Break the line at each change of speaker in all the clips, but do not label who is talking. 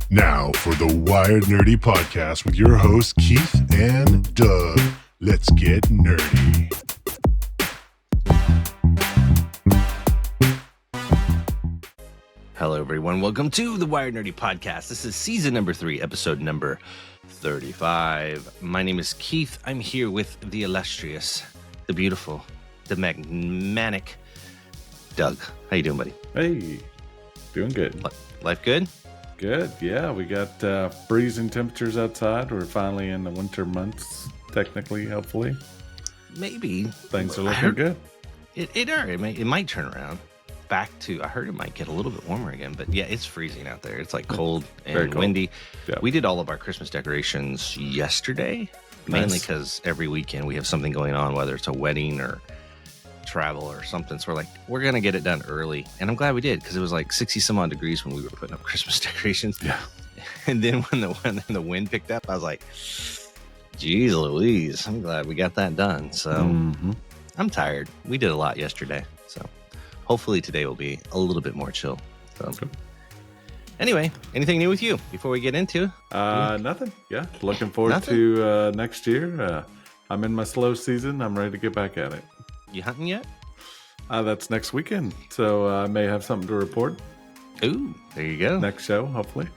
Now for the Wired Nerdy Podcast with your hosts Keith and Doug. Let's get nerdy.
Hello, everyone. Welcome to the Wired Nerdy Podcast. This is season number 3, episode number 35. My name is Keith. I'm here with the illustrious, the beautiful, the magnetic Doug. How you doing, buddy?
Hey, doing good.
Life good?
Good, yeah. We got freezing temperatures outside. We're finally in the winter months, technically, hopefully.
Maybe.
Things are looking good.
It might turn around. Back to, I heard it might get a little bit warmer again, but yeah, it's freezing out there. It's like cold and windy. Yeah. We did all of our Christmas decorations yesterday, mainly because every weekend we have something going on, whether it's a wedding or travel or something. So we're going to get it done early. And I'm glad we did because it was like 60 some odd degrees when we were putting up Christmas decorations. Yeah. And then when the wind picked up, I was like, geez Louise, I'm glad we got that done. So I'm tired. We did a lot yesterday. So hopefully today will be a little bit more chill. So anyway, anything new with you before we get into?
Nothing. Yeah. Looking forward to next year. I'm in my slow season. I'm ready to get back at it.
You hunting yet?
That's next weekend. So I may have something to report.
Ooh, there you go.
Next show, hopefully.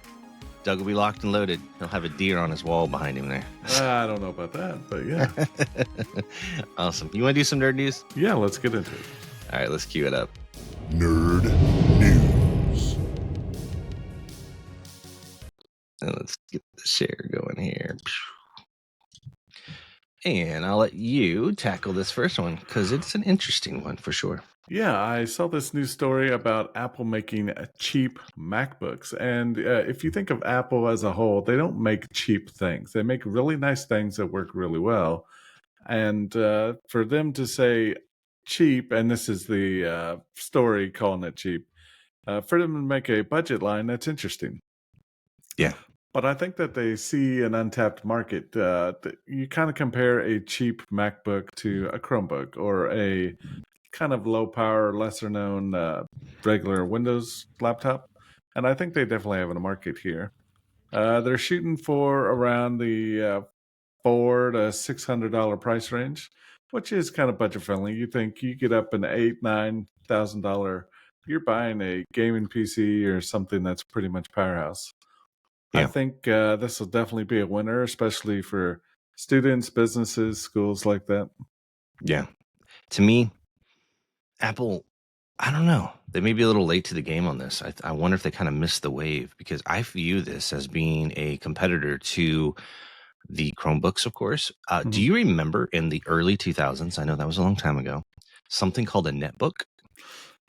Doug will be locked and loaded. He'll have a deer on his wall behind him there.
I don't know about that, but yeah.
Awesome. You want to do some nerd news?
Yeah, let's get into it.
All right, let's cue it up.
Nerd News.
And let's get the share going here. And I'll let you tackle this first one because it's an interesting one for sure.
Yeah, I saw this news story about Apple making cheap MacBooks. And if you think of Apple as a whole, they don't make cheap things. They make really nice things that work really well. And for them to say cheap, and this is the story calling it cheap, for them to make a budget line, that's interesting.
Yeah.
But I think that they see an untapped market. You kind of compare a cheap MacBook to a Chromebook or a kind of low power, lesser known regular Windows laptop. And I think they definitely have a market here. They're shooting for around the $400 to $600 price range, which is kind of budget friendly. You think you get up in $8,000-$9,000, you're buying a gaming PC or something that's pretty much powerhouse. Yeah. I think this will definitely be a winner, especially for students, businesses, schools like that.
Yeah. To me, Apple, I don't know. They may be a little late to the game on this. I wonder if they kind of missed the wave because I view this as being a competitor to the Chromebooks, of course. Do you remember in the early 2000s, I know that was a long time ago, something called a netbook?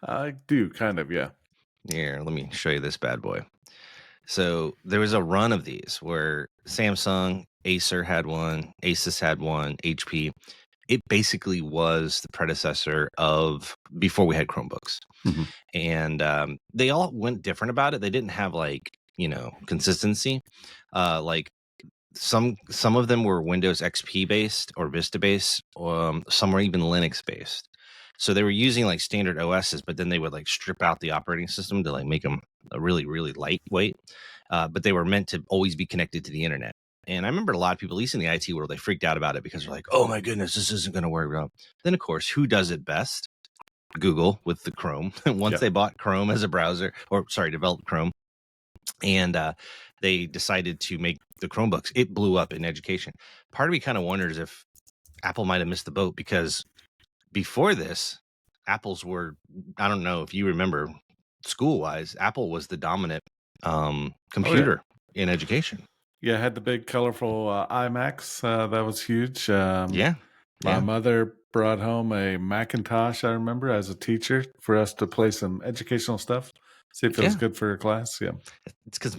I do, kind of, yeah.
Here, let me show you this bad boy. So there was a run of these where Samsung, Acer had one, Asus had one, HP. It basically was the predecessor of before we had Chromebooks. And they all went different about it. They didn't have consistency. Like some of them were Windows XP based or Vista based. Some were even Linux based. So they were using like standard OSs, but then they would like strip out the operating system to like make them really, really lightweight. But they were meant to always be connected to the internet. And I remember a lot of people, at least in the IT world, they freaked out about it because they're like, oh my goodness, this isn't going to work well. Then, of course, who does it best? Google with the Chrome. Once they bought Chrome as a browser, developed Chrome, and they decided to make the Chromebooks. It blew up in education. Part of me kind of wonders if Apple might have missed the boat because before this, Apples were, I don't know if you remember, school-wise, Apple was the dominant computer in education.
Yeah, had the big colorful iMacs. That was huge. My mother brought home a Macintosh, I remember, as a teacher for us to play some educational stuff. See if it was good for her class. Yeah.
It's because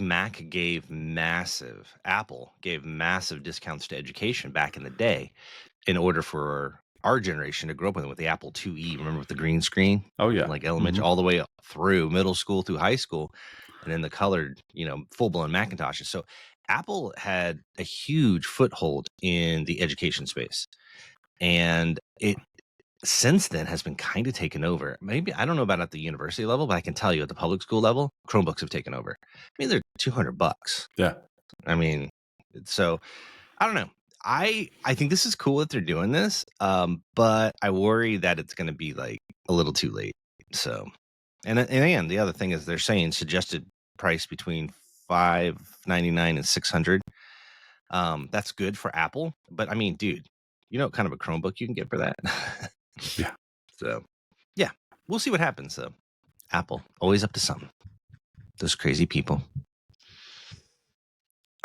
Apple gave massive discounts to education back in the day in order for our generation to grow up with the Apple IIe, remember, with the green screen?
Oh, yeah.
Like elementary, all the way up through middle school through high school, and then the colored, full-blown Macintoshes. So Apple had a huge foothold in the education space. And since then has been kind of taken over. Maybe I don't know about at the university level, but I can tell you at the public school level, Chromebooks have taken over. I mean, they're $200.
Yeah.
I mean, so I don't know. I think this is cool that they're doing this, but I worry that it's going to be like a little too late. So, and again, the other thing is they're saying suggested price between $599 and $600. That's good for Apple, but I mean, dude, you know what kind of a Chromebook you can get for that?
Yeah.
So, yeah, we'll see what happens though. Apple always up to something. Those crazy people.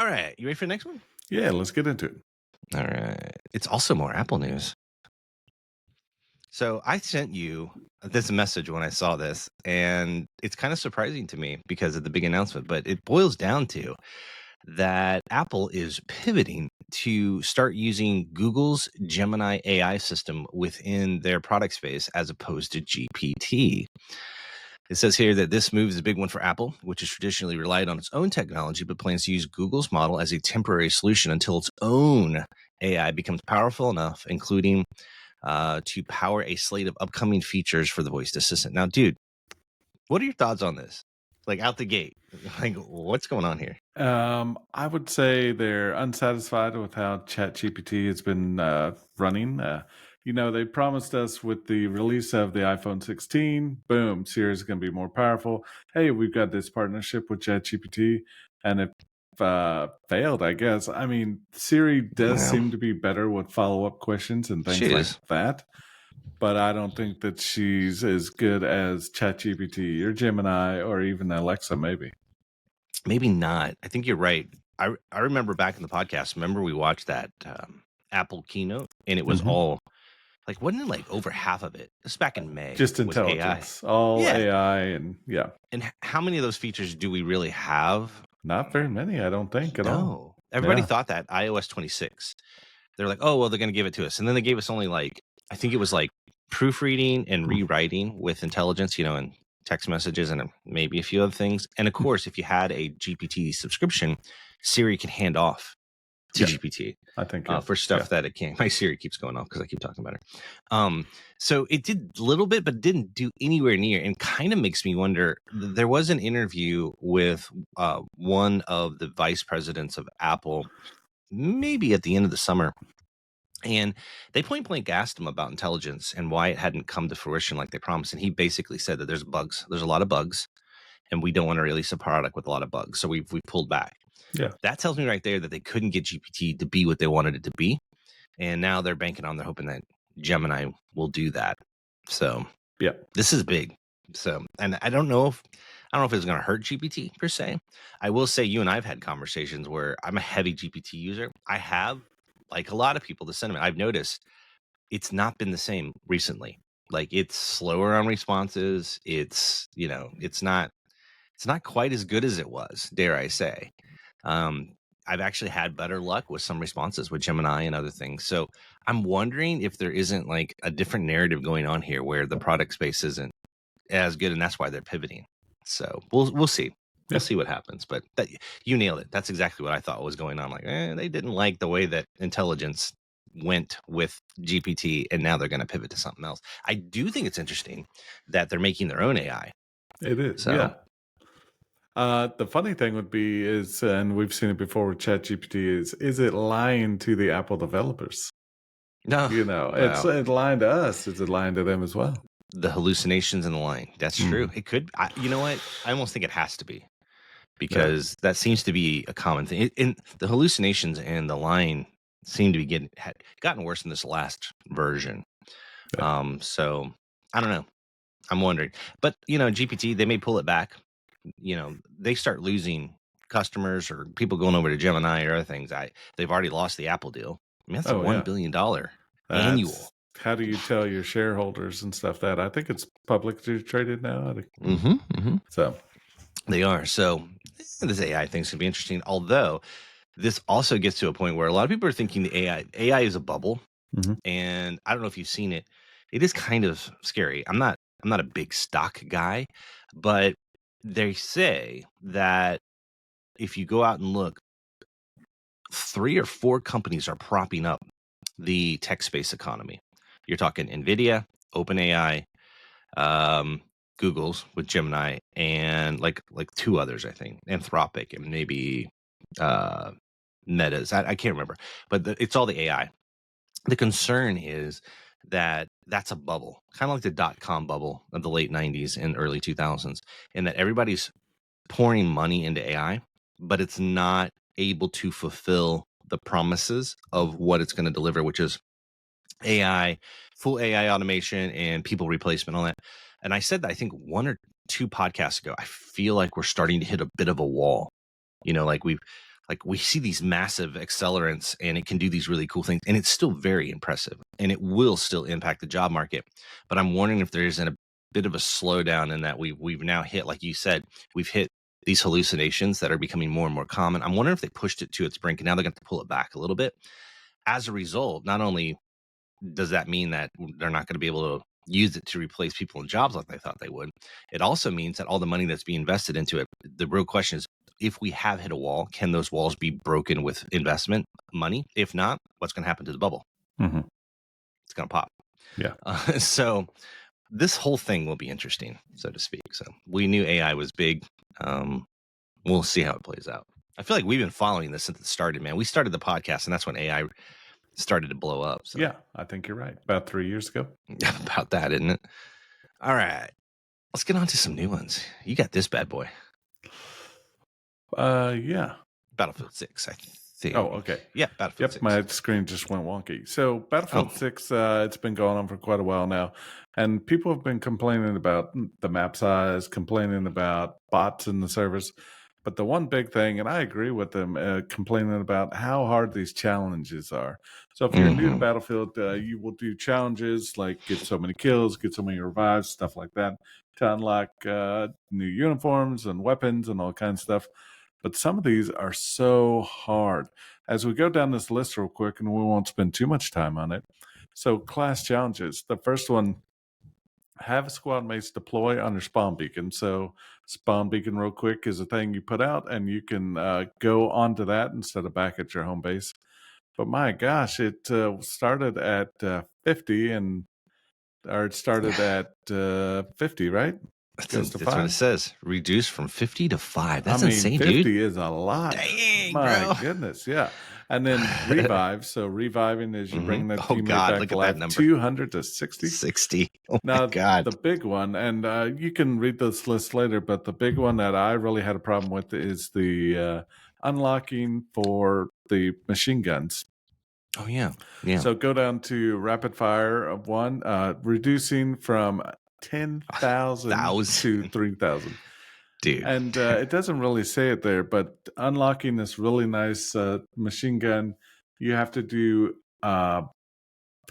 All right, you ready for the next one?
Yeah, let's get into it.
All right. It's also more Apple news. So I sent you this message when I saw this, and it's kind of surprising to me because of the big announcement, but it boils down to that Apple is pivoting to start using Google's Gemini AI system within their product space as opposed to GPT. It says here that this move is a big one for Apple, which has traditionally relied on its own technology, but plans to use Google's model as a temporary solution until its own AI becomes powerful enough, including to power a slate of upcoming features for the voice assistant. Now, dude, what are your thoughts on this? Like out the gate, like what's going on here?
I would say they're unsatisfied with how ChatGPT has been running. They promised us with the release of the iPhone 16, boom, Siri is going to be more powerful. Hey, we've got this partnership with ChatGPT, and it failed, I guess. I mean, Siri does seem to be better with follow-up questions and things like that, but I don't think that she's as good as ChatGPT or Gemini or even Alexa, maybe.
Maybe not. I think you're right. I remember back in the podcast, remember we watched that Apple keynote, and it was all like, wasn't it like over half of it? This back in May.
Just intelligence, all AI, and yeah.
And how many of those features do we really have?
Not very many, I don't think at all.
No. Everybody thought that iOS 26. They're like, oh, well, they're going to give it to us. And then they gave us only like, I think it was like proofreading and rewriting with intelligence, and text messages and maybe a few other things. And of course, if you had a GPT subscription, Siri can hand off to GPT.
I think
for stuff that it can't. My Siri keeps going off because I keep talking about her. So it did a little bit, but didn't do anywhere near, and kind of makes me wonder. There was an interview with one of the vice presidents of Apple, maybe at the end of the summer, and they point blank asked him about intelligence and why it hadn't come to fruition like they promised. And he basically said that there's bugs. There's a lot of bugs, and we don't want to release a product with a lot of bugs. So we've pulled back.
Yeah.
That tells me right there that they couldn't get GPT to be what they wanted it to be. And now they're banking on, they're hoping that Gemini will do that. So
yeah,
this is big. So, and I don't know if it's going to hurt GPT per se. I will say you and I've had conversations where I'm a heavy GPT user. I have, like a lot of people, the sentiment I've noticed, it's not been the same recently. Like it's slower on responses. It's not quite as good as it was, dare I say. I've actually had better luck with some responses with Gemini and other things. So I'm wondering if there isn't like a different narrative going on here where the product space isn't as good, and that's why they're pivoting. So we'll see. We'll see what happens. But you nailed it. That's exactly what I thought was going on. Like, they didn't like the way that intelligence went with GPT, and now they're going to pivot to something else. I do think it's interesting that they're making their own AI.
It is. So, yeah. The funny thing would be is, and we've seen it before with ChatGPT, is it lying to the Apple developers?
No,
it's lying to us. It's lying to them as well.
The hallucinations and the lying. That's true. It could. You know what? I almost think it has to be, because that seems to be a common thing. The hallucinations and the lying seem to be gotten worse in this last version. Yeah. So I don't know. I'm wondering, but GPT, they may pull it back. They start losing customers or people going over to Gemini or other things. They've already lost the Apple deal. I mean, that's $1 billion annual.
How do you tell your shareholders and stuff that? I think it's publicly traded now. So
they are. So this AI thing's gonna be interesting. Although this also gets to a point where a lot of people are thinking the AI is a bubble, and I don't know if you've seen it. It is kind of scary. I'm not a big stock guy, but they say that if you go out and look, 3 or 4 companies are propping up the tech space economy. You're talking NVIDIA, OpenAI, Google's with Gemini, and like two others, I think, Anthropic and maybe Meta's. I can't remember, but it's all the AI. The concern is that that's a bubble, kind of like the dot-com bubble of the late 90s and early 2000s, and that everybody's pouring money into AI, but it's not able to fulfill the promises of what it's going to deliver, which is AI, full AI automation and people replacement, all that. And I said that I think 1 or 2 podcasts ago, I feel like we're starting to hit a bit of a wall. Like we see these massive accelerants and it can do these really cool things, and it's still very impressive and it will still impact the job market. But I'm wondering if there isn't a bit of a slowdown in that we've now hit, like you said, we've hit these hallucinations that are becoming more and more common. I'm wondering if they pushed it to its brink and now they're going to pull it back a little bit. As a result, not only does that mean that they're not going to be able to use it to replace people in jobs like they thought they would, it also means that all the money that's being invested into it, the real question is, if we have hit a wall, can those walls be broken with investment money? If not, what's going to happen to the bubble?
Mm-hmm.
It's going to pop.
Yeah.
So this whole thing will be interesting, so to speak. So we knew AI was big. We'll see how it plays out. I feel like we've been following this since it started, man. We started the podcast, and that's when AI started to blow up. So.
Yeah, I think you're right. About 3 years ago.
About that, isn't it? All right. Let's get on to some new ones. You got this bad boy.
Yeah.
Battlefield 6, I think.
Oh, okay.
Yeah, Battlefield 6.
Yep, my screen just went wonky. So Battlefield 6, it's been going on for quite a while now. And people have been complaining about the map size, complaining about bots in the servers. But the one big thing, and I agree with them, complaining about how hard these challenges are. So if you're new to Battlefield, you will do challenges like get so many kills, get so many revives, stuff like that, to unlock new uniforms and weapons and all kinds of stuff. But some of these are so hard. As we go down this list real quick, and we won't spend too much time on it. So class challenges. The first one, have a squad mates deploy on your spawn beacon. So spawn beacon real quick is a thing you put out, and you can go onto that instead of back at your home base. But my gosh, it started at 50 or it started at 50, right?
That's what it says. Reduced from 50 to 5. That's insane,
50
dude.
is a lot.
Dang,
my
bro.
Goodness, yeah. And then revive. So reviving is you bring that teammate back
look
to
at
life.
that number.
200 to 60.
60. Oh
now,
my God.
The big one, and you can read this list later, but the big one that I really had a problem with is the unlocking for the machine guns.
Oh, yeah.
So go down to rapid fire of 1, reducing from 10,000 to 3,000.
Dude.
And it doesn't really say it there, but unlocking this really nice machine gun, you have to do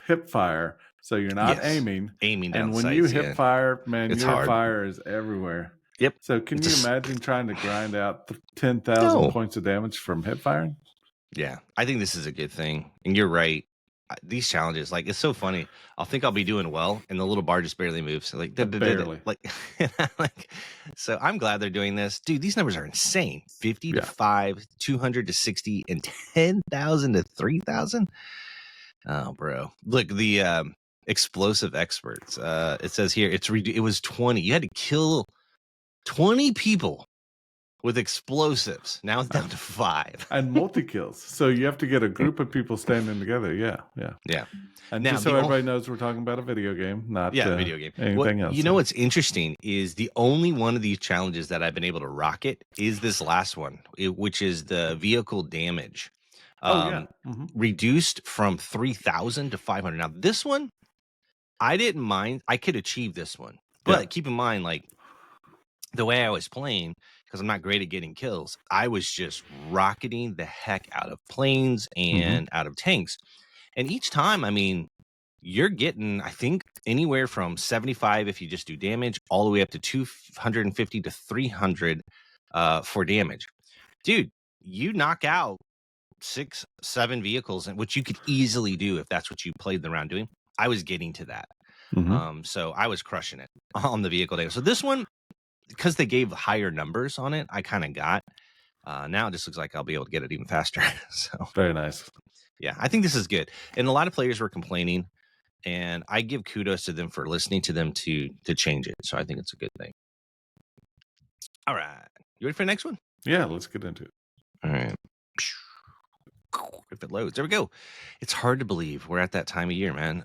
hip fire. So you're not aiming
down
and when
sights,
you hip fire, man,
it's
your
hard.
fire is everywhere.
Yep.
So can you imagine trying to grind out 10,000 points of damage from hip firing?
Yeah, I think this is a good thing. And you're right. These challenges, like, it's so funny. I'll think I'll be doing well, and the little bar just barely moves. Like,
barely.
Like, so I'm glad they're doing this. Dude, these numbers are insane. 50 to 5, 200 to 60, and 10,000 to 3,000. Oh, bro. Look, the explosive experts. It says here, it was 20. You had to kill 20 people with explosives. Now it's down to 5.
And multi-kills. So you have to get a group of people standing together. Yeah. And now, just so everybody knows, we're talking about a video game, not
a video game.
Anything else.
You know what's interesting is the only one of these challenges that I've been able to rocket is this last one, which is the vehicle damage. Reduced from 3,000 to 500. Now, this one, I didn't mind. I could achieve this one. But keep in mind, like, the way I was playing, because I'm not great at getting kills, I was just rocketing the heck out of planes and out of tanks. And each time, I mean, you're getting, I think, anywhere from 75 if you just do damage, all the way up to 250 to 300 for damage. Dude, you knock out 6, 7 vehicles, which you could easily do if that's what you played the round doing. I was getting to that. So I was crushing it on the vehicle damage. So this one, because they gave higher numbers on it, I kind of got. Now it just looks like I'll be able to get it even faster. So
very nice.
Yeah, I think this is good. And a lot of players were complaining and I give kudos to them for listening to them to change it. So I think it's a good thing. All right, you ready for the next one?
Yeah, let's get into it.
All right. If it loads, there we go. It's hard to believe we're at that time of year, man.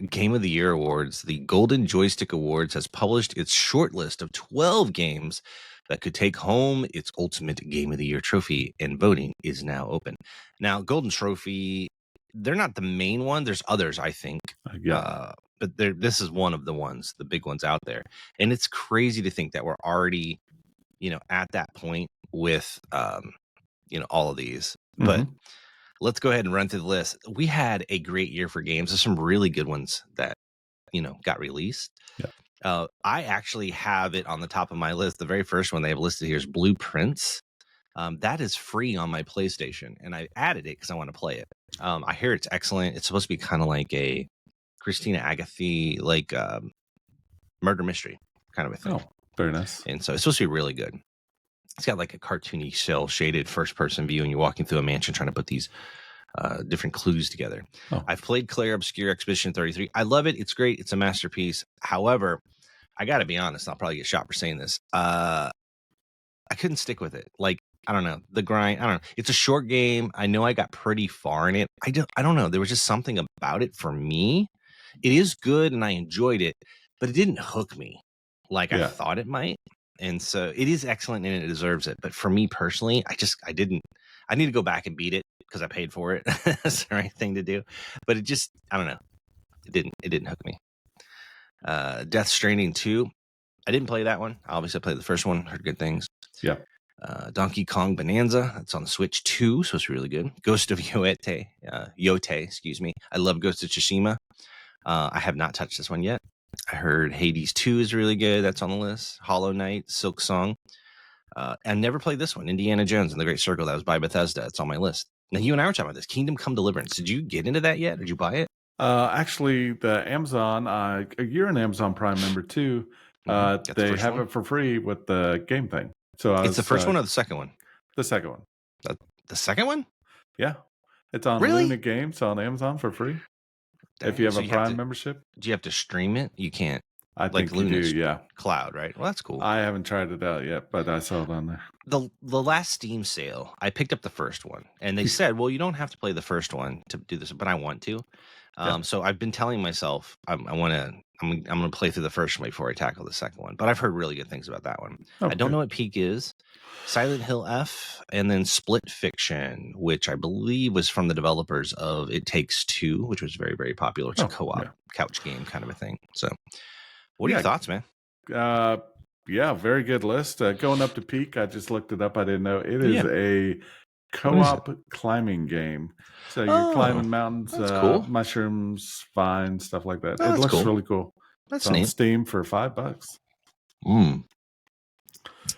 Game of the Year Awards, the Golden Joystick Awards, has published its short list of 12 games that could take home its ultimate Game of the Year trophy, and voting is now open. Now, Golden Trophy, they're not the main one. There's others, I think. But this is one of the ones, the big ones out there. And it's crazy to think that we're already, at that point with, all of these. But let's go ahead and run through the list. We had a great year for games. There's some really good ones that, got released.
Yeah.
I actually have it on the top of my list. The very first one they have listed here is Blueprints. That is free on my PlayStation, and I added it because I want to play it. I hear it's excellent. It's supposed to be kind of like a Christina Agatha, like murder mystery kind of a thing.
Oh, very nice.
And so it's supposed to be really good. It's got like a cartoony, cell shaded first person view, and you're walking through a mansion trying to put these different clues together. I've played Claire Obscure Expedition 33. I love it. It's great. It's a masterpiece. However, I got to be honest. I'll probably get shot for saying this. I couldn't stick with it. Like, I don't know. The grind. I don't know. It's a short game. I know I got pretty far in it. I don't know. There was just something about it for me. It is good, and I enjoyed it, but it didn't hook me like I thought it might. And so it is excellent and it deserves it. But for me personally, I didn't. I need to go back and beat it because I paid for it. That's the right thing to do. But it just, I don't know. It didn't hook me. Death Stranding 2. I didn't play that one. Obviously, I played the first one. Heard good things.
Yeah.
Donkey Kong Bonanza. That's on the Switch 2. So it's really good. Ghost of Yote. Excuse me. I love Ghost of Tsushima. I have not touched this one yet. I heard Hades 2 is really good. That's on the list. Hollow Knight, Silk Song. I never played this one. Indiana Jones and the Great Circle. That was by Bethesda. It's on my list. Now, you and I were talking about this. Kingdom Come Deliverance. Did you get into that yet? Did you buy it?
Actually, the Amazon, you're an Amazon Prime member too. They have it for free with the game thing. So
it's the first one or the second one?
The second one.
The second one?
Yeah. It's on Luna Games on Amazon for free. Dang. If you have a Prime membership.
Do you have to stream it? You can't.
I think Luna's you do, yeah.
Cloud, right? Well, that's cool.
I haven't tried it out yet, but I saw it on there.
The last Steam sale, I picked up the first one, and they said, well, you don't have to play the first one to do this, but I want to. So I've been telling myself I'm going to play through the first one before I tackle the second one. But I've heard really good things about that one. Okay. I don't know what Peak is. Silent Hill F, and then Split Fiction, which I believe was from the developers of It Takes Two, which was very, very popular. It's a co-op couch game kind of a thing. So what are your thoughts, man?
Yeah, very good list. Going up to Peak, I just looked it up. I didn't know. It is a co-op climbing game. So you're climbing mountains, cool. Mushrooms, vines, stuff like that. It looks really cool.
That's
neat.
On
Steam for $5.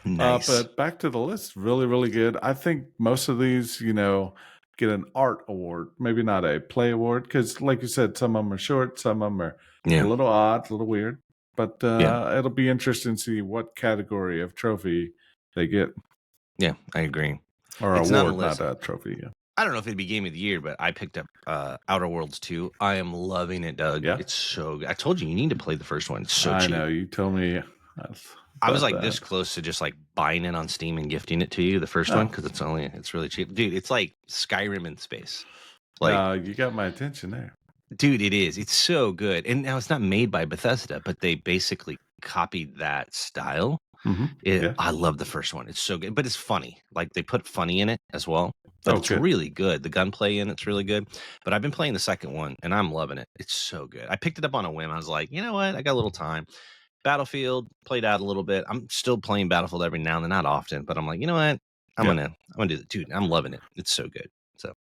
Nice.
But back to the list, really, really good. I think most of these, get an art award, maybe not a play award, because like you said, some of them are short, some of them are a little odd, a little weird. But it'll be interesting to see what category of trophy they get.
Yeah, I agree.
Or it's award, not a trophy. Yeah.
I don't know if it'd be Game of the Year, but I picked up Outer Worlds 2. I am loving it, Doug. Yeah. It's so good. I told you need to play the first one. It's so cheap.
I know. You told me.
I was like this close to just like buying it on Steam and gifting it to you, the first one, because it's really cheap. Dude, it's like Skyrim in space.
Like, you got my attention there.
Dude, it is. It's so good. And now it's not made by Bethesda, but they basically copied that style. Mm-hmm. I love the first one. It's so good. But it's funny. Like they put funny in it as well. But it's really good. The gunplay in it's really good. But I've been playing the second one and I'm loving it. It's so good. I picked it up on a whim. I was like, you know what? I got a little time. Battlefield, played out a little bit. I'm still playing Battlefield every now and then, not often, but I'm like, you know what? I'm gonna do it. Dude, I'm loving it. It's so good. So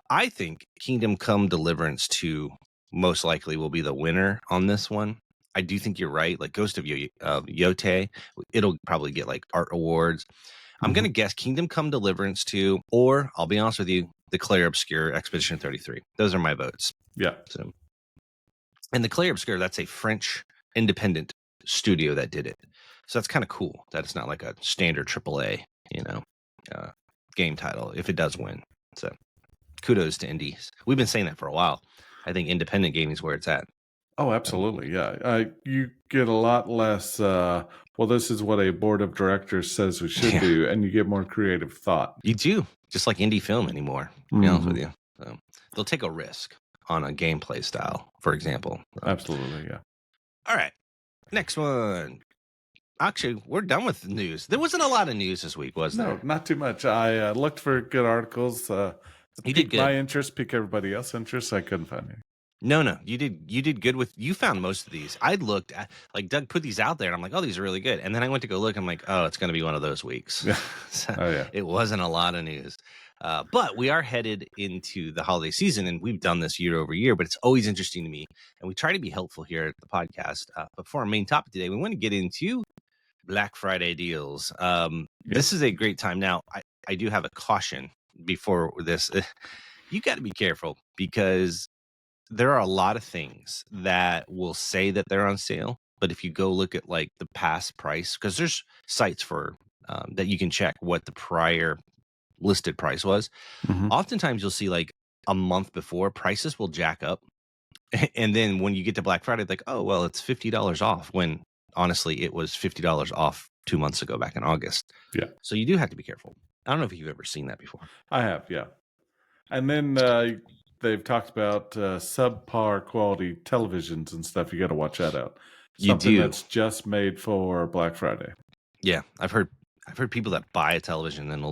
I think Kingdom Come Deliverance 2 most likely will be the winner on this one. I do think you're right. Like Ghost of Yote, it'll probably get like art awards. I'm going to guess Kingdom Come Deliverance 2, or I'll be honest with you, the Claire Obscure Expedition 33. Those are my votes.
Yeah.
So, and the Claire Obscure, that's a French independent studio that did it. So that's kind of cool that it's not like a standard AAA, game title if it does win. So kudos to indies. We've been saying that for a while. I think independent gaming is where it's at.
Oh, absolutely. Yeah. You get a lot less, well, this is what a board of directors says we should
Yeah.
do, and you get more creative thought.
You do, just like indie film anymore, to be honest with you. So, they'll take a risk on a gameplay style, for example. So.
Absolutely, yeah.
All right, next one. Actually, we're done with the news. There wasn't a lot of news this week, was there?
No, not too much. I looked for good articles.
You did good.
My interest, pique everybody else's interest. I couldn't find any.
No, you did good with. You found most of these. I looked at, like, Doug put these out there, and I'm like, oh, these are really good. And then I went to go look. I'm like, oh, it's going to be one of those weeks.
Yeah.
So
Oh, yeah.
it wasn't a lot of news, but we are headed into the holiday season, and we've done this year over year. But it's always interesting to me, and we try to be helpful here at the podcast. But for our main topic today, we want to get into Black Friday deals. This is a great time. Now, I do have a caution before this. You got to be careful because there are a lot of things that will say that they're on sale, but if you go look at like the past price, because there's sites for that you can check what the prior listed price was. Oftentimes you'll see like a month before prices will jack up. And then when you get to Black Friday, it's like, oh, well, it's $50 off, when honestly it was $50 off 2 months ago back in August.
Yeah.
So you do have to be careful. I don't know if you've ever seen that before.
I have, yeah. And then they've talked about subpar quality televisions and stuff. You got to watch that out. Something that's just made for Black Friday.
Yeah, I've heard people that buy a television and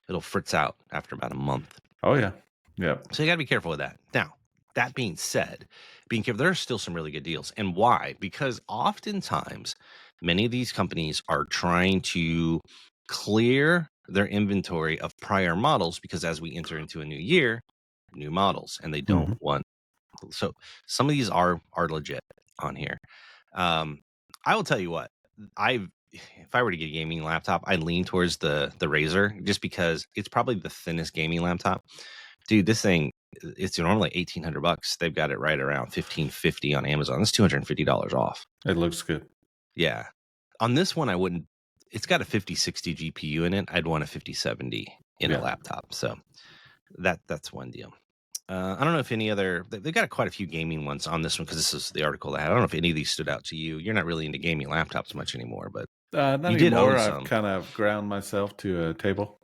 it'll fritz out after about a month.
Oh yeah, yeah.
So you got to be careful with that. Now, that being said, being careful, there are still some really good deals. And why? Because oftentimes many of these companies are trying to clear their inventory of prior models, because as we enter into a new year, new models, and they don't want. So some of these are legit on here. I will tell you what, if I were to get a gaming laptop, I'd lean towards the Razer, just because it's probably the thinnest gaming laptop. Dude, this thing, it's normally $1,800. They've got it right around $1,550 on Amazon. It's $250 off.
It looks good.
Yeah. On this one, I wouldn't. It's got a 5060 GPU in it. I'd want a 5070 in a laptop. So that's one deal. I don't know if any other. They've got quite a few gaming ones on this one, because this is the article I had. I don't know if any of these stood out to you. You're not really into gaming laptops much anymore, but
not
you did
anymore.
own some.
I've kind of ground myself to a table.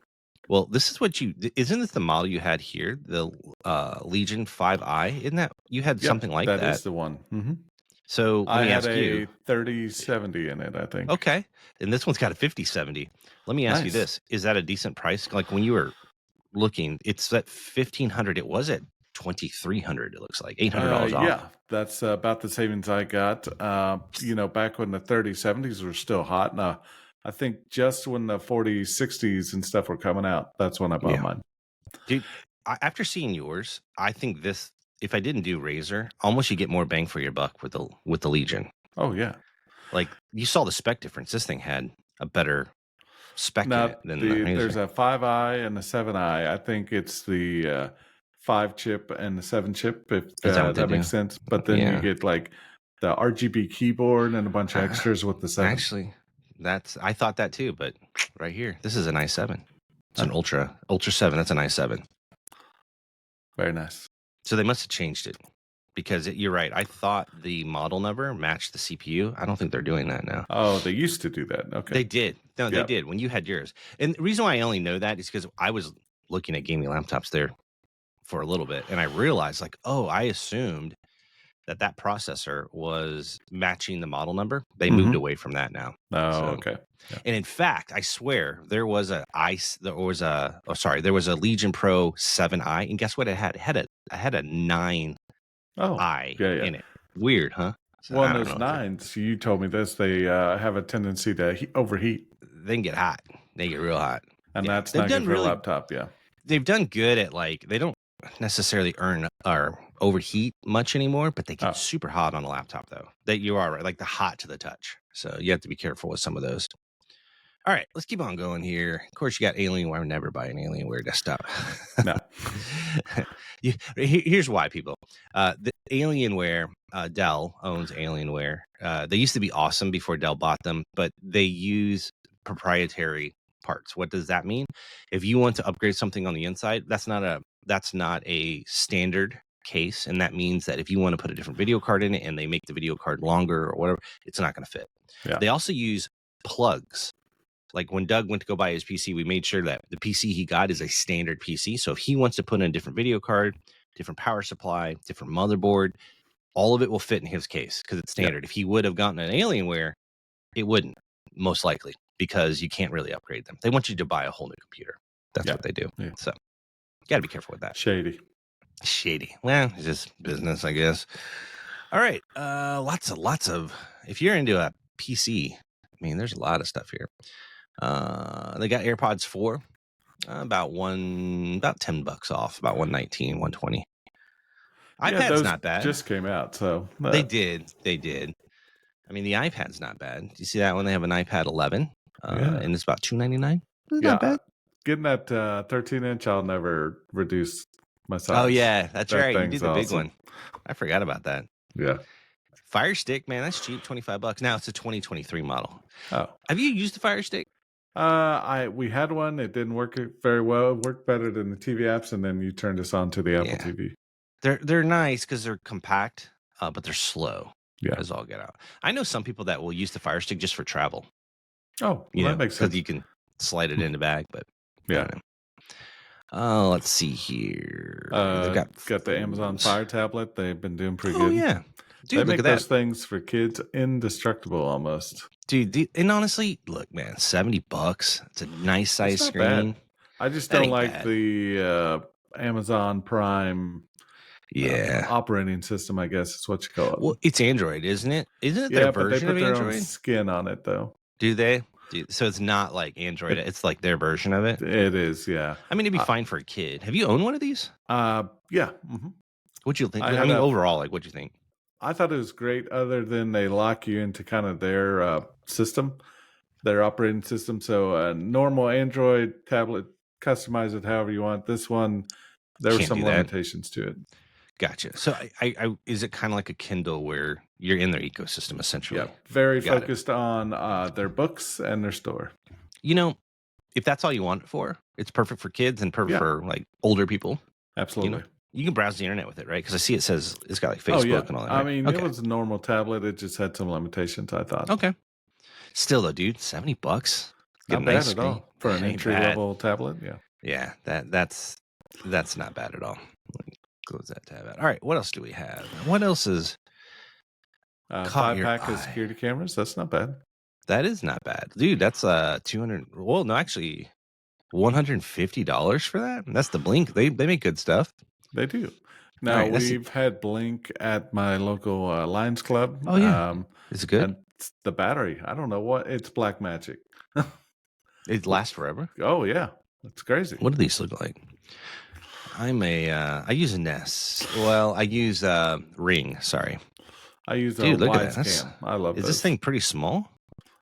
Well, this is what isn't this the model you had here, the Legion 5i? Isn't that you had something like that?
That is the one.
So
I had a 3070 in it, I think.
Okay, and this one's got a 5070. Let me ask you this: is that a decent price? Like when you were looking, it's at $1,500. It was at $2,300. It looks like $800 off.
Yeah, that's about the savings I got. Back when the 3070s were still hot. Now, I think just when the 4060s and stuff were coming out, that's when I bought mine.
Dude, after seeing yours, I think this, if I didn't do Razer, almost you get more bang for your buck with the Legion.
Oh yeah,
like you saw the spec difference. This thing had a better spec in it than the Razer.
There's a 5i and a 7i. I think it's the 5 chip and the 7 chip, if that makes sense. But then you get like the RGB keyboard and a bunch of extras with the 7.
Actually, I thought that too, but right here, this is an i7. It's an Ultra 7. That's an i7.
Very nice.
So they must have changed it, because you're right. I thought the model number matched the CPU. I don't think they're doing that now.
Oh, they used to do that. Okay.
They did. No, they did when you had yours. And the reason why I only know that is because I was looking at gaming laptops there for a little bit, and I realized I assumed that processor was matching the model number. They moved away from that now.
Oh, okay.
Yeah. And in fact, I swear there was a Legion Pro 7i, and guess what? It had a 9i in it. Weird, huh? So
well, those 9s, you told me this, they have a tendency to overheat.
They can get hot. They get real hot.
And that's not good for a laptop,
They've done good at, they don't necessarily earn or overheat much anymore, but they get super hot on a laptop, though. You are right, like the hot to the touch. So you have to be careful with some of those. All right, let's keep on going here. Of course, you got Alienware. Never buy an Alienware desktop.
No.
Here's why, people. The Alienware, Dell owns Alienware. They used to be awesome before Dell bought them, but they use proprietary parts. What does that mean? If you want to upgrade something on the inside, that's not a standard case, and that means that if you want to put a different video card in it and they make the video card longer or whatever, it's not going to fit.
Yeah.
They also use plugs. Like when Doug went to go buy his PC, we made sure that the PC he got is a standard PC. So if he wants to put in a different video card, different power supply, different motherboard, all of it will fit in his case because it's standard. If he would have gotten an Alienware, it wouldn't, most likely, because you can't really upgrade them. They want you to buy a whole new computer. That's what they do. Yeah. So you got to be careful with that.
Shady.
Well, it's just business, I guess. All right. Lots of, if you're into a PC, I mean, there's a lot of stuff here. They got AirPods 4, about $10 off, about $119, $120. iPad's not bad.
Just came out, so
they did. I mean, the iPad's not bad. Do you see that one? They have an iPad 11, and it's about $299. Not bad.
Getting that 13-inch, I'll never reduce my size.
Oh yeah, that's right. You did the big
awesome.
one. I forgot about that.
Yeah.
Fire Stick, man, that's cheap, $25. Now it's a 2023 model.
Oh,
have you used the Fire Stick?
We had one. It didn't work very well. It worked better than the TV apps, and then you turned us on to the Apple TV.
They're nice because they're compact, but they're slow.
Yeah,
as all get out. I know some people that will use the Fire Stick just for travel.
Oh, that makes sense
because you can slide it in the bag. But
yeah.
Let's see here. They've
got the Amazon Fire tablet. They've been doing pretty good.
Oh yeah, dude,
they make those things for kids indestructible almost.
Dude, and honestly, look, man, $70. It's a nice size screen.
Bad. I just don't like the Amazon Prime. Operating system, I guess is what you call it.
Well, it's Android, isn't it? Isn't it their version of Android?
Their own skin on it, though.
Do they? So it's not like Android. It's like their version of it.
It is, yeah.
I mean, it'd be fine for a kid. Have you owned one of these?
Yeah. Mm-hmm.
What'd you think? I mean, overall, like, what'd you think?
I thought it was great. Other than they lock you into kind of their system, their operating system. So a normal Android tablet, customize it however you want. This one, there were some limitations to it.
Gotcha. So I is it kind of like a Kindle where you're in their ecosystem essentially?
Yeah, very focused on their books and their store.
You know, if that's all you want it for, it's perfect for kids and perfect for like older people.
Absolutely.
You can browse the internet with it, right? Because I see it says it's got like Facebook and all that. Right?
I mean, it was a normal tablet. It just had some limitations, I thought.
Okay. Still though, dude, $70.
Not bad at all for an entry level tablet. Yeah.
Yeah, that's not bad at all. Close that tab out. All right, what else do we have? What else is
5-pack of security cameras? That's not bad.
That is not bad, dude. That's $200. Well, no, actually, $150 for that. That's the Blink. They make good stuff.
They do. Now we've had Blink at my local Lions Club.
Oh yeah, is it good?
And the battery, I don't know what. It's black magic.
It lasts forever.
Oh yeah, that's crazy.
What do these look like? I use a Nest. Well, I use Ring. Sorry.
I use a Wise Cam. I love it.
Is this thing pretty small?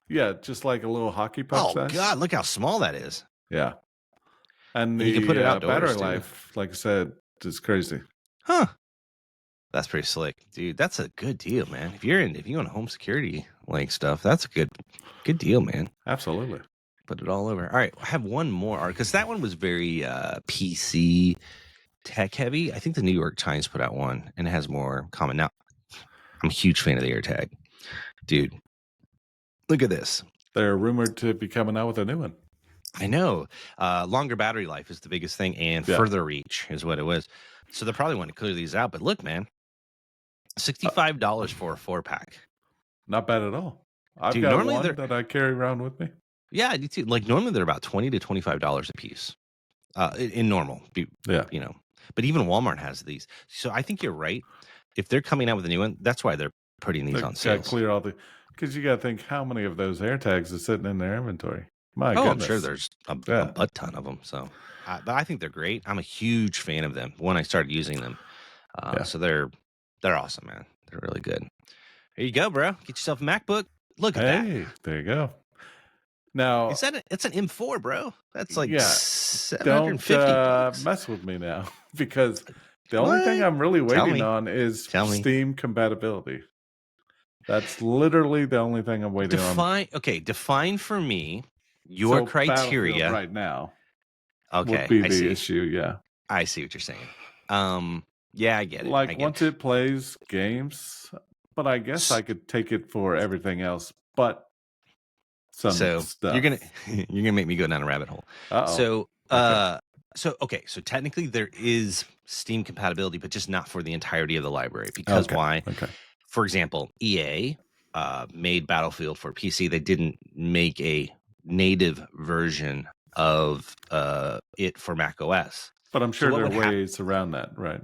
Yeah, just like a little hockey puck size.
Oh, God, look how small that is.
Yeah. And
you can put it outdoors,
battery life, like I said, is crazy.
Huh. That's pretty slick. Dude, that's a good deal, man. If you want home security like stuff, that's a good deal, man.
Absolutely.
Put it all over. All right, I have one more because that one was very PC tech heavy. I think the New York Times put out one and it has more comment. Now, I'm a huge fan of the AirTag. Dude, look at this.
They're rumored to be coming out with a new one.
I know. Longer battery life is the biggest thing, and further reach is what it was. So they probably want to clear these out. But look, man, $65 for a 4-pack.
Not bad at all. I've got one that I carry around with me.
Yeah, I do too. Like normally they're about $20 to $25 a piece. In normal, you know. But even Walmart has these. So I think you're right. If they're coming out with a new one, that's why they're putting these on sale.
Clear all because you got to think how many of those AirTags are sitting in their inventory. My goodness.
I'm sure there's a butt ton of them. So, but I think they're great. I'm a huge fan of them when I started using them. So they're awesome, man. They're really good. There you go, bro. Get yourself a MacBook. Look at that.
There you go. Now
it's an M4, bro. That's like $750.
Don't mess with me now because the only thing I'm really waiting on is Steam compatibility. That's literally the only thing I'm waiting on.
Define for me your criteria
right now.
Okay,
would be the issue. Yeah,
I see what you're saying. Yeah, I get it.
Like once it plays games, but I guess I could take it for everything else but some
So
stuff.
you're gonna make me go down a rabbit hole.
Uh-oh.
So so technically there is Steam compatibility, but just not for the entirety of the library. Because why?
Okay.
For example, EA made Battlefield for PC. They didn't make a native version of it for Mac OS.
But I'm sure there are ways around that, right?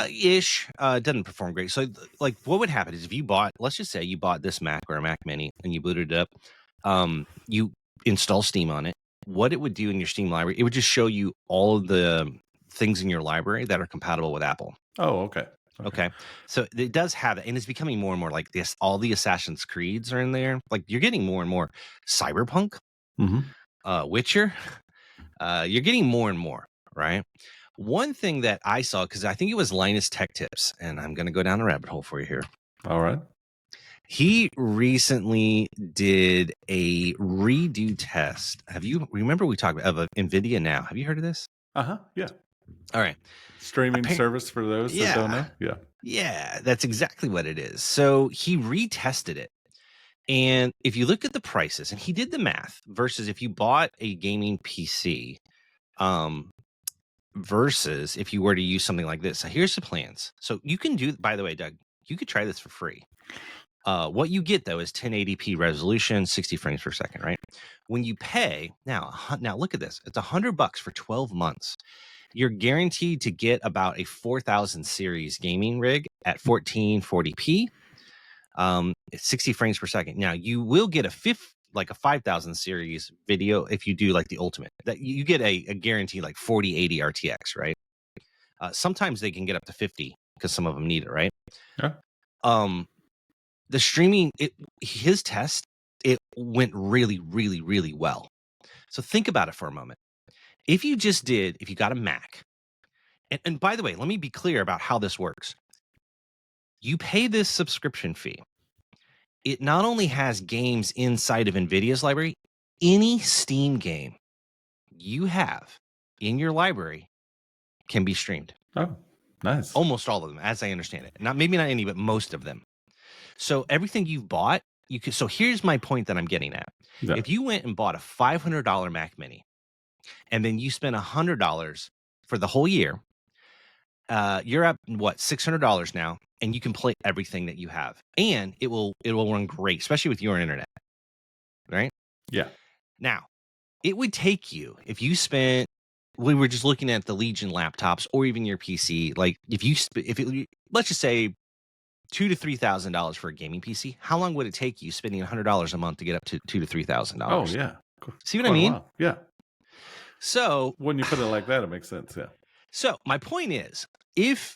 Ish. It doesn't perform great. So, like, what would happen is if you bought, let's just say you bought this Mac or a Mac Mini and you booted it up, you install Steam on it. What it would do in your Steam library, it would just show you all of the things in your library that are compatible with Apple.
Oh, okay.
Okay. So it does have it, and it's becoming more and more like this. All the Assassin's Creeds are in there. Like, you're getting more and more Cyberpunk, Witcher. You're getting more and more, right? One thing that I saw, because I think it was Linus Tech Tips, and I'm going to go down a rabbit hole for you here.
All right.
He recently did a redo test. Remember we talked about NVIDIA Now? Have you heard of this?
Yeah.
All right.
Streaming service for those that don't know. Yeah.
Yeah, that's exactly what it is. So he retested it. And if you look at the prices, and he did the math versus if you bought a gaming PC, versus if you were to use something like this. So here's the plans. So you can do, by the way, Doug, you could try this for free. What you get though is 1080p resolution, 60 frames per second, right? When you pay now look at this. It's $100 for 12 months. You're guaranteed to get about a 4000 series gaming rig at 1440p, 60 frames per second. Now you will get a 5000 series video if you do like the ultimate. That you get a guarantee like 4080 RTX, right? Sometimes they can get up to 50 because some of them need it, right?
Yeah.
The streaming, his test, it went really, really, really well. So think about it for a moment. If you got a Mac, and by the way, let me be clear about how this works. You pay this subscription fee. It not only has games inside of NVIDIA's library, any Steam game you have in your library can be streamed.
Oh, nice.
Almost all of them, as I understand it. Maybe not any, but most of them. So everything you've bought, you could. So here's my point that I'm getting at. Yeah. If you went and bought a $500 Mac Mini, and then you spent $100 for the whole year, you're up $600 now, and you can play everything that you have, and it will run great, especially with your internet, right?
Yeah.
Now, it would take you if you spent. We were just looking at the Legion laptops, or even your PC. Like let's just say $2,000 to $3,000 for a gaming PC. How long would it take you spending $100 a month to get up to $2,000 to $3,000?
Oh yeah.
See what I mean?
Yeah.
So
when you put it like that, it makes sense. Yeah.
So my point is, if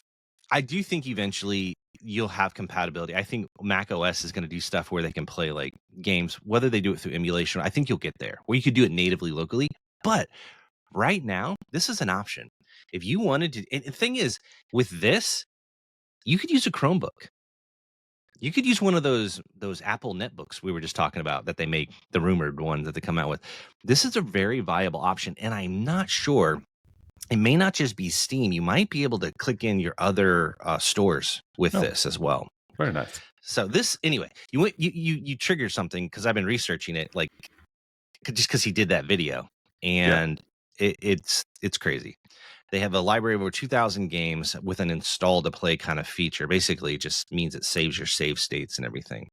I do think eventually you'll have compatibility, I think Mac OS is going to do stuff where they can play like games, whether they do it through emulation. I think you'll get there where you could do it natively locally. But right now, this is an option. If you wanted to, and the thing is, with this, you could use a Chromebook. You could use one of those Apple netbooks we were just talking about that they make, the rumored ones that they come out with. This is a very viable option, and I'm not sure. It may not just be Steam. You might be able to click in your other stores with this as well.
Very nice.
So this, anyway, you triggered something because I've been researching it, like just because he did that video, and it's crazy. They have a library of over 2,000 games with an install to play kind of feature. Basically, it just means it saves your save states and everything.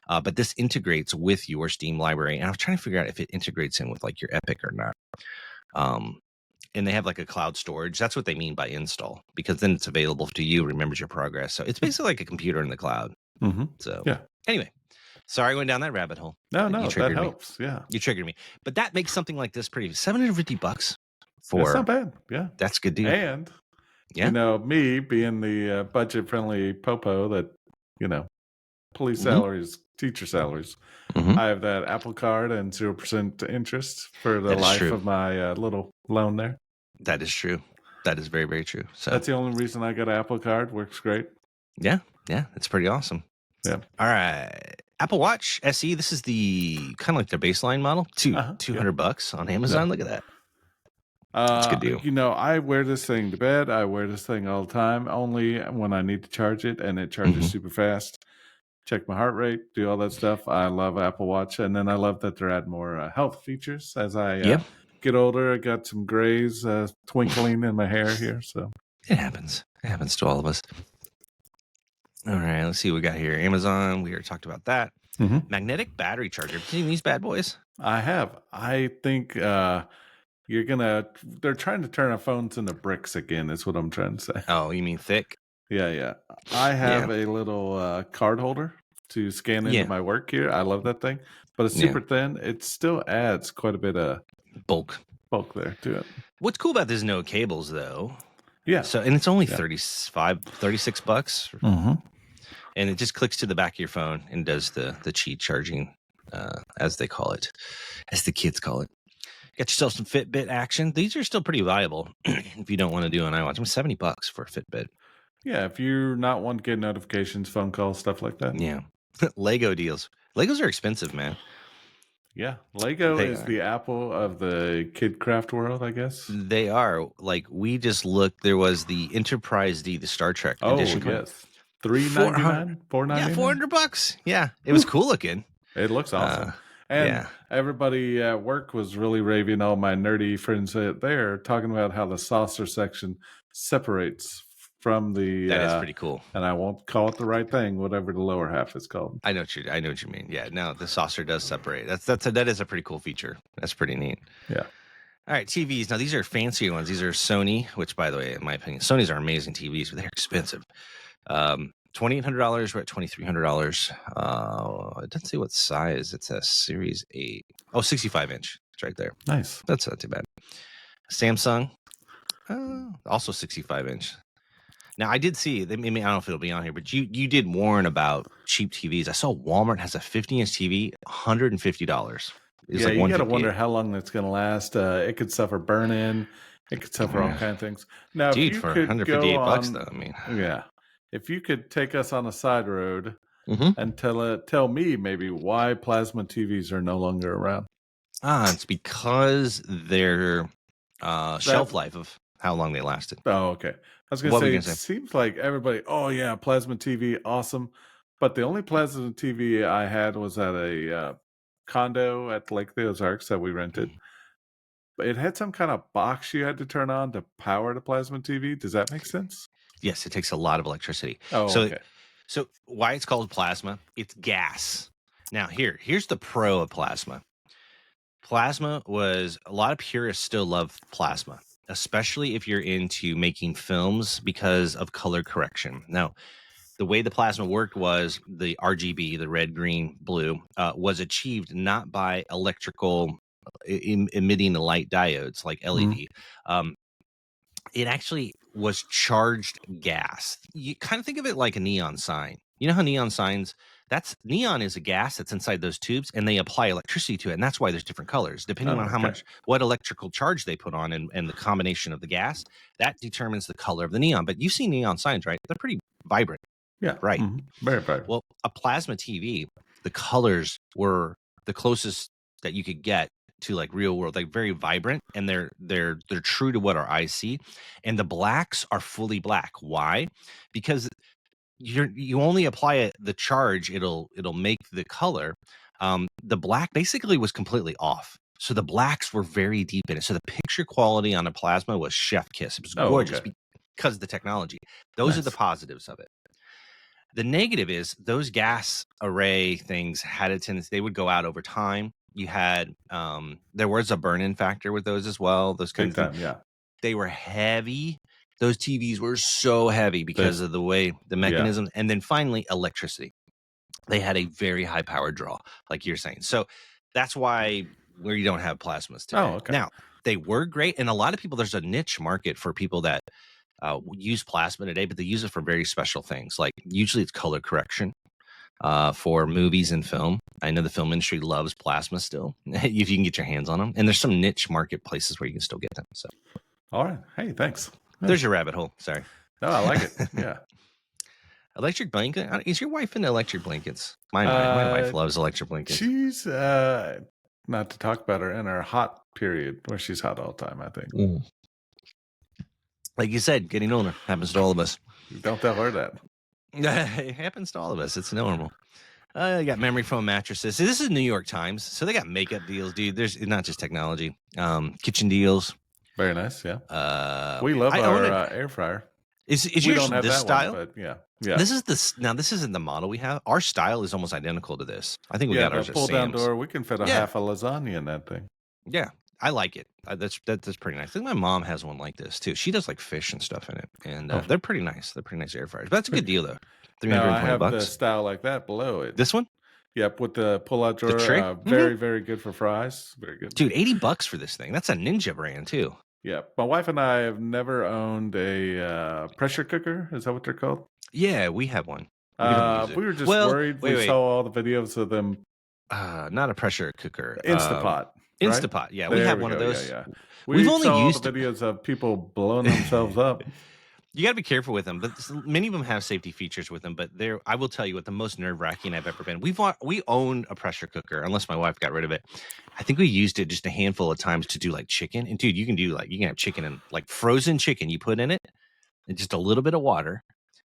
But this integrates with your Steam library, and I was trying to figure out if it integrates in with like your Epic or not. And they have like a cloud storage. That's what they mean by install, because then it's available to you, remembers your progress. So it's basically like a computer in the cloud.
Mm-hmm.
So anyway, sorry I went down that rabbit hole.
No, that helps. Yeah.
You triggered me. But that makes something like this pretty, $750 for.
That's not bad. Yeah.
That's a good deal.
And, me being the budget-friendly popo that, police salaries, teacher salaries, I have that Apple card and 0% interest for the life of my little loan there.
That is true. That is very, very true. So
that's the only reason I got an Apple card. Works great.
Yeah. It's pretty awesome.
Yeah.
All right. Apple Watch SE. This is the kind of like their baseline model. $200 on Amazon. Look at that. It's a good deal.
I wear this thing to bed. I wear this thing all the time, only when I need to charge it, and it charges super fast. Check my heart rate, do all that stuff. I love Apple Watch, and then I love that they're adding more health features as I
Yep.
get older. I got some grays twinkling in my hair here, so
It happens. It happens to all of us. All right, let's see what we got here. Amazon, we already talked about that. Magnetic battery charger. Have you seen these bad boys?
I have. I think they're trying to turn our phones into bricks again, is what I'm trying to say.
Oh, you mean thick?
Yeah. I have a little card holder to scan into my work here. I love that thing, but it's super thin. It still adds quite a bit of
bulk
there to it.
What's cool about this no cables though?
Yeah.
So, and it's only $36. And it just clicks to the back of your phone and does the cheat charging, as they call it, as the kids call it. Get yourself some Fitbit action. These are still pretty viable if you don't want to do an iWatch. I'm $70 for a Fitbit.
Yeah, if you're not one to get notifications, phone calls, stuff like that.
Yeah. Lego deals. Legos are expensive, man.
Yeah. Lego is the Apple of the kid craft world, I guess.
They are. Like, we just looked. There was the Enterprise D, the Star Trek edition.
Oh, yes. $399? $499?
Yeah, $400. Yeah. It was cool looking.
It looks awesome. And everybody at work was really raving, all my nerdy friends there, talking about how the saucer section separates from the...
That is pretty cool.
And I won't call it the right thing, whatever the lower half is called.
I know what you mean. Yeah, no, the saucer does separate. That is a pretty cool feature. That's pretty neat.
Yeah.
All right, TVs. Now, these are fancier ones. These are Sony, which, by the way, in my opinion, Sony's are amazing TVs, but they're expensive. $2,800. We're at $2,300. It doesn't say what size. It's a Series 8. Oh, 65-inch. It's right there.
Nice.
That's not too bad. Samsung, also 65-inch. Now, I did see, I don't know if it'll be on here, but you did warn about cheap TVs. I saw Walmart has a 50-inch TV, $150.
Yeah, you got to wonder how long that's going to last. It could suffer burn-in. It could suffer all kinds of things. Now,
dude, for $158 though, I mean.
Yeah. If you could take us on a side road and tell me maybe why plasma TVs are no longer around.
It's because their shelf life of how long they lasted.
Oh, okay. I was going to say, it seems like everybody, oh yeah, plasma TV, awesome. But the only plasma TV I had was at a condo at Lake the Ozarks that we rented. But it had some kind of box you had to turn on to power the plasma TV. Does that make sense?
Yes, it takes a lot of electricity.
Oh, okay.
So why it's called plasma? It's gas. Now, here's the pro of plasma. Plasma was, a lot of purists still love plasma, especially if you're into making films because of color correction. Now, the way the plasma worked was the RGB, the red, green, blue, was achieved not by electrical emitting the light diodes like LED. It actually was charged gas. You kind of think of it like a neon sign. You know how neon signs, neon is a gas that's inside those tubes, and they apply electricity to it, and that's why there's different colors. Depending on what electrical charge they put on and the combination of the gas, that determines the color of the neon. But you've seen neon signs, right? They're pretty vibrant.
Yeah.
Right.
Very vibrant.
Well, a plasma TV, the colors were the closest that you could get to like real world, like very vibrant, and they're true to what our eyes see. And the blacks are fully black. Why? Because you only apply the charge, it'll make the color. The black basically was completely off. So the blacks were very deep in it. So the picture quality on the plasma was chef kiss. It was gorgeous because of the technology. Those are the positives of it. The negative is those gas array things had a tendency, they would go out over time. You had, there was a burn-in factor with those as well. Those kinds of things.
Yeah.
They were heavy. Those TVs were so heavy because of the way, the mechanism. And then finally, electricity. They had a very high power draw, like you're saying. So that's why you don't have plasmas today.
Oh, okay.
Now, they were great. And a lot of people, there's a niche market for people that use plasma today, but they use it for very special things. Like usually it's color correction. For movies and film. I know the film industry loves plasma still, if you can get your hands on them. And there's some niche marketplaces where you can still get them. So,
all right. Hey, thanks.
There's your rabbit hole. Sorry.
No, I like it. Yeah.
Electric blanket. Is your wife into electric blankets? My wife loves electric blankets.
She's not to talk about her in her hot period where she's hot all the time, I think.
Like you said, getting older happens to all of us.
Don't tell her that.
It happens to all of us. It's normal. They got memory foam mattresses. So this is New York Times. So they got makeup deals, dude. There's not just technology. Kitchen deals.
Very nice, yeah. We love our air fryer.
Is
we
yours
don't have
this
that
style?
One, but yeah.
This isn't the model we have. Our style is almost identical to this. I think we got ours at Sam's.
Pull down door. We can fit a half a lasagna in that thing.
Yeah, I like it. That's pretty nice. I think my mom has one like this too. She does like fish and stuff in it, and they're pretty nice. They're pretty nice air fryers. But that's a good deal though. $320.
I have the style like that below it.
This one?
Yep, with the pull-out drawer.
The tray?
Very, very good for fries. Very good.
Dude, $80 for this thing. That's a Ninja brand too.
Yeah, my wife and I have never owned a pressure cooker. Is that what they're called?
Yeah, we have one.
We were just worried. We saw all the videos of them.
Not a pressure cooker.
Instapot.
Instapot. Yeah, we have one of those.
Yeah.
We've only used
the videos of people blowing themselves up.
You got to be careful with them, but many of them have safety features with them. But I will tell you what the most nerve-wracking I've ever been. We own a pressure cooker, unless my wife got rid of it. I think we used it just a handful of times to do like chicken. And dude, you can have chicken and like frozen chicken. You put in it and just a little bit of water.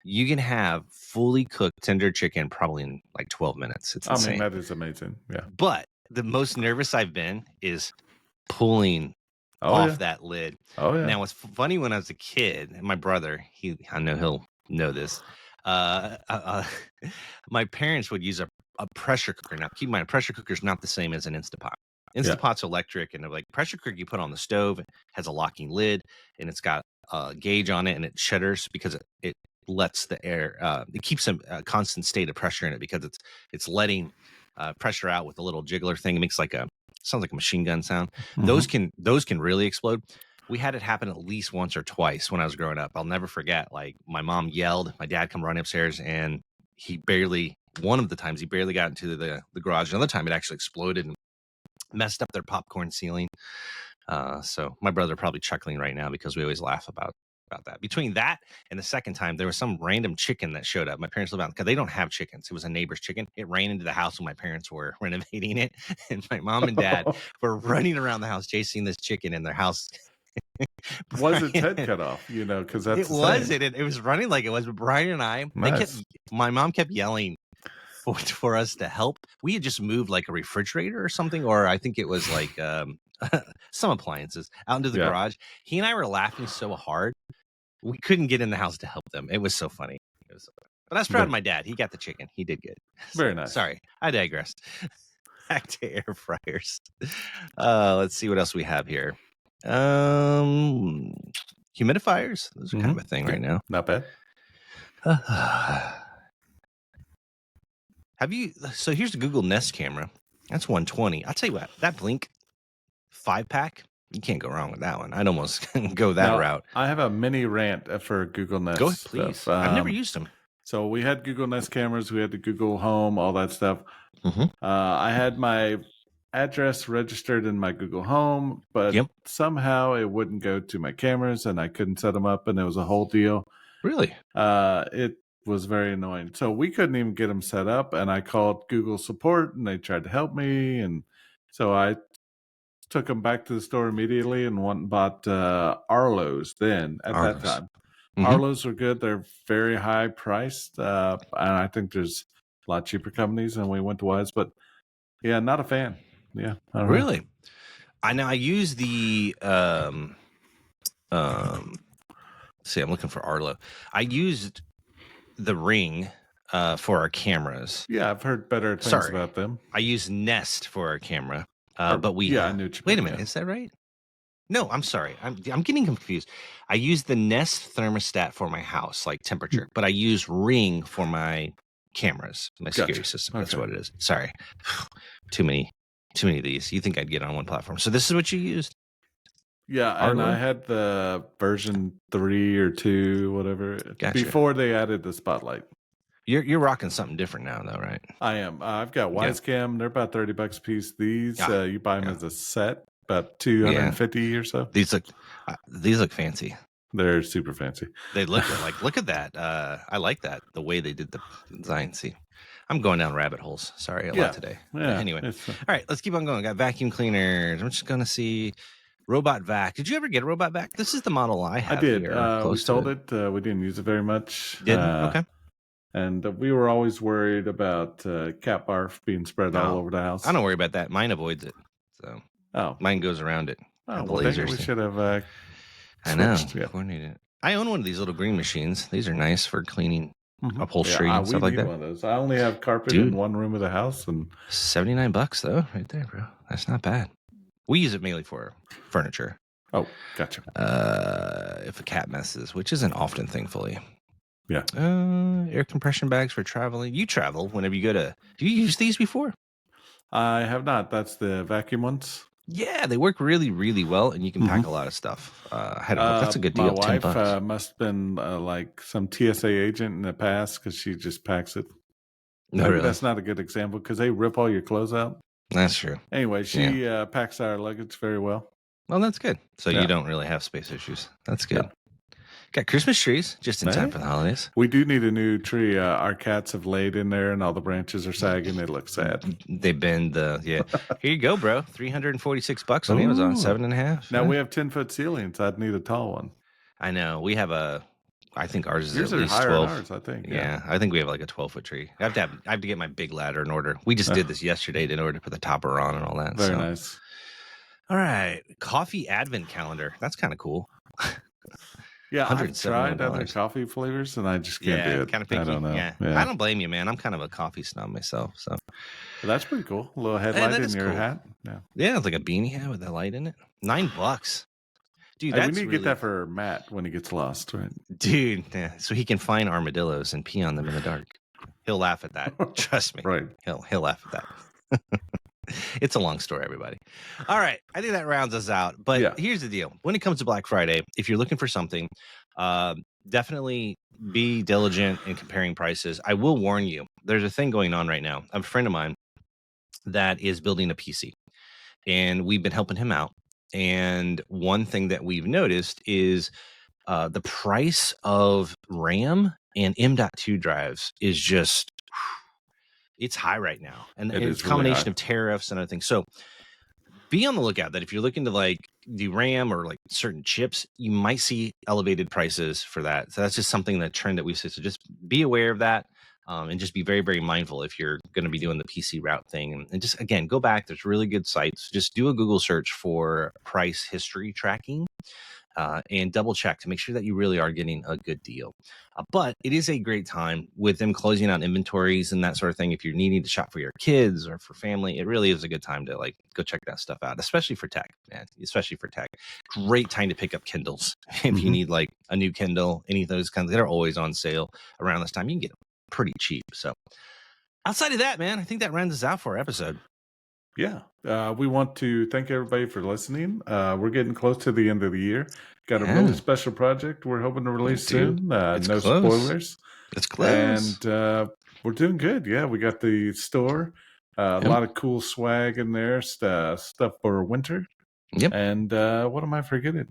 You can have fully cooked tender chicken probably in like 12 minutes. It's insane.
That is amazing. Yeah.
But the most nervous I've been is pulling off that lid.
Oh yeah.
Now what's funny, when I was a kid, my brother, I know he'll know this. My parents would use a pressure cooker. Now keep in mind, a pressure cooker is not the same as an Instapot. Instapot's electric, and like pressure cooker you put on the stove, it has a locking lid, and it's got a gauge on it, and it shudders because it lets the air. It keeps a constant state of pressure in it because it's letting pressure out with a little jiggler thing. It makes sounds like a machine gun sound. Mm-hmm. Those can really explode. We had it happen at least once or twice when I was growing up. I'll never forget. Like my mom yelled, my dad come running upstairs, and one of the times he barely got into the garage. Another time it actually exploded and messed up their popcorn ceiling. So my brother probably chuckling right now because we always laugh about that. Between that and the second time, there was some random chicken that showed up. My parents live out because they don't have chickens. It was a neighbor's chicken. It ran into the house when my parents were renovating it, and my mom and dad were running around the house chasing this chicken in their house.
Was its head cut off? Because that's
it was running like it was. But Brian and I, my mom kept yelling for us to help. We had just moved like a refrigerator or something, or I think it was like some appliances out into the garage. He and I were laughing so hard we couldn't get in the house to help them. It was so funny. But I was proud of my dad. He got the chicken. He did good.
Very nice.
Sorry, I digressed. Back to air fryers. Let's see what else we have here. Humidifiers. Those are kind of a thing right now.
Not bad.
So here's the Google Nest camera. That's $120. I'll tell you what, that Blink 5-pack, you can't go wrong with that one. I'd almost go that route.
I have a mini rant for Google Nest.
Go ahead, please. I've never used them.
So we had Google Nest cameras. We had the Google Home, all that stuff. Mm-hmm. I had my address registered in my Google Home, but somehow it wouldn't go to my cameras, and I couldn't set them up, and it was a whole deal.
Really?
It was very annoying. So we couldn't even get them set up, and I called Google support, and they tried to help me, and so I took them back to the store immediately and went and bought Arlo's then at that time. Mm-hmm. Arlo's are good. They're very high priced, and I think there's a lot cheaper companies, and we went to Wise, but yeah, not a fan. Yeah.
Really? I use the see, I'm looking for Arlo. I used the Ring for our cameras.
Yeah, I've heard better things about them.
I use Nest for our camera. But
I knew what you
wait a minute, is that right? No, I'm sorry. I'm getting confused. I use the Nest thermostat for my house, like temperature, but I use Ring for my cameras, my security system. That's what it is. Sorry. Too many of these. You think I'd get on one platform. So this is what you used?
Yeah, and I had the version 3 or 2, whatever, before they added the spotlight.
You're rocking something different now, though, right?
I am. I've got Wisecam. They're about $30 a piece. These you buy them as a set, about $250 or so.
These look fancy.
They're super fancy.
They look like. Look at that. I like that, the way they did the design. See, I'm going down rabbit holes. Sorry, a lot today. But anyway, all right, let's keep on going. Got vacuum cleaners. I'm just gonna see robot vac. Did you ever get a robot vac? This is the model I have.
I did.
Here,
we sold it. We didn't use it very much.
Didn't? Okay.
And we were always worried about cat barf being spread all over the house.
I don't worry about that. Mine avoids it. So mine goes around it.
Oh, well, dang it, we should have
coordinated. I own one of these little green machines. These are nice for cleaning upholstery and stuff like that.
One of those. I only have carpet in one room of the house, and
$79 though, right there, bro. That's not bad. We use it mainly for furniture.
Oh, gotcha.
If a cat messes, which isn't often, thankfully.
Yeah.
Air compression bags for traveling. You travel whenever you go to. Do you use these before?
I have not. That's the vacuum ones.
Yeah, they work really, really well, and you can pack a lot of stuff. That's a good deal.
My wife must have been like some TSA agent in the past because she just packs it.
No, really?
That's not a good example because they rip all your clothes out.
That's true.
Anyway, she packs our luggage very well.
Well, that's good. So you don't really have space issues. That's good. Yeah. Got Christmas trees just in time for the holidays.
We do need a new tree. Our cats have laid in there and all the branches are sagging. It looks sad.
They bend Here you go, bro. $346 on Amazon, 7.5.
Now we have 10-foot ceilings. I'd need a tall one.
I know. We have I think ours is
Yours
at least
higher
12.
Than ours, I think.
Yeah, I think we have like a 12-foot tree. I have to get my big ladder in order. We just did this yesterday in order to put the topper on and all that.
Very nice.
All right. Coffee advent calendar. That's kind of cool.
Yeah, I've tried other coffee flavors, and I just can't do it.
Kind of picky.
I don't know.
Yeah. I don't blame you, man. I'm kind of a coffee snob myself. So
that's pretty cool. A little headlight in your hat.
Yeah, it's like a beanie hat with a light in it. $9. Dude, that's
we need to get that for Matt when he gets lost, right?
Dude, so he can find armadillos and pee on them in the dark. He'll laugh at that. Trust me.
Right.
He'll laugh at that. It's a long story, everybody. All right. I think that rounds us out. But here's the deal. When it comes to Black Friday, if you're looking for something, definitely be diligent in comparing prices. I will warn you, there's a thing going on right now. I have a friend of mine that is building a PC, and we've been helping him out. And one thing that we've noticed is the price of RAM and M.2 drives is just... it's high right now, and it's a combination of tariffs and other things. So be on the lookout that if you're looking to like do RAM or like certain chips, you might see elevated prices for that. So that's just something, that trend that we've seen. So just be aware of that, and just be very, very mindful if you're going to be doing the PC route thing. And just, again, go back. There's really good sites. Just do a Google search for price history tracking. And double check to make sure that you really are getting a good deal. But it is a great time with them closing out inventories and that sort of thing. If you're needing to shop for your kids or for family, it really is a good time to like go check that stuff out, especially for tech, man. Especially for tech. Great time to pick up Kindles. If you need like a new Kindle, any of those kinds, they're always on sale around this time. You can get them pretty cheap. So outside of that, man, I think that rounds us out for our episode.
Yeah. We want to thank everybody for listening. We're getting close to the end of the year. Got a really special project we're hoping to release soon. No spoilers.
It's close.
And we're doing good. Yeah, we got the store. A lot of cool swag in there. Stuff for winter.
Yep.
And what am I forgetting?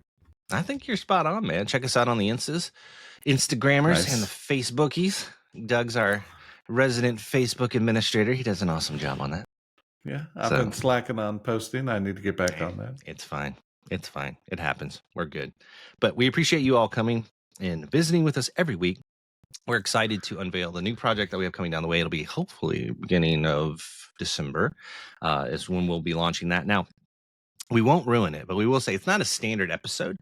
I think you're spot on, man. Check us out on the Instagrammers and the Facebookies. Doug's our resident Facebook administrator. He does an awesome job on that.
Yeah, I've been slacking on posting. I need to get back on that.
It's fine. It's fine. It happens. We're good. But we appreciate you all coming and visiting with us every week. We're excited to unveil the new project that we have coming down the way. It'll be hopefully beginning of December is when we'll be launching that. Now, we won't ruin it, but we will say it's not a standard episode.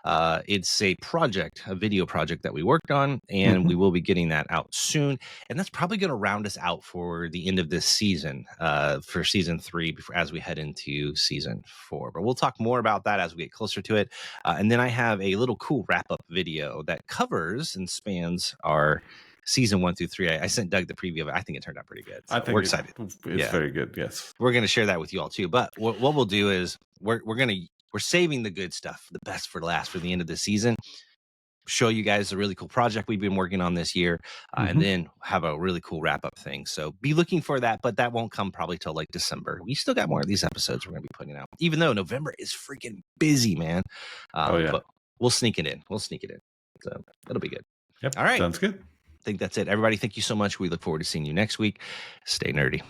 It's a project, a video project that we worked on, and we will be getting that out soon. And that's probably going to round us out for the end of this season, for season 3, as we head into season 4. But we'll talk more about that as we get closer to it. And then I have a little cool wrap-up video that covers and spans our season 1 through 3. I sent Doug the preview of it. I think it turned out pretty good. So I think we're excited.
It's very good. Yes,
we're going to share that with you all too. But what we'll do is we're saving the good stuff, the best for last, for the end of the season. Show you guys a really cool project we've been working on this year, and then have a really cool wrap up thing. So be looking for that, but that won't come probably till like December. We still got more of these episodes we're going to be putting out, even though November is freaking busy, man. But we'll sneak it in. So it'll be good.
Yep.
All right.
Sounds good.
think that's it. Everybody, thank you so much. We look forward to seeing you next week. Stay nerdy.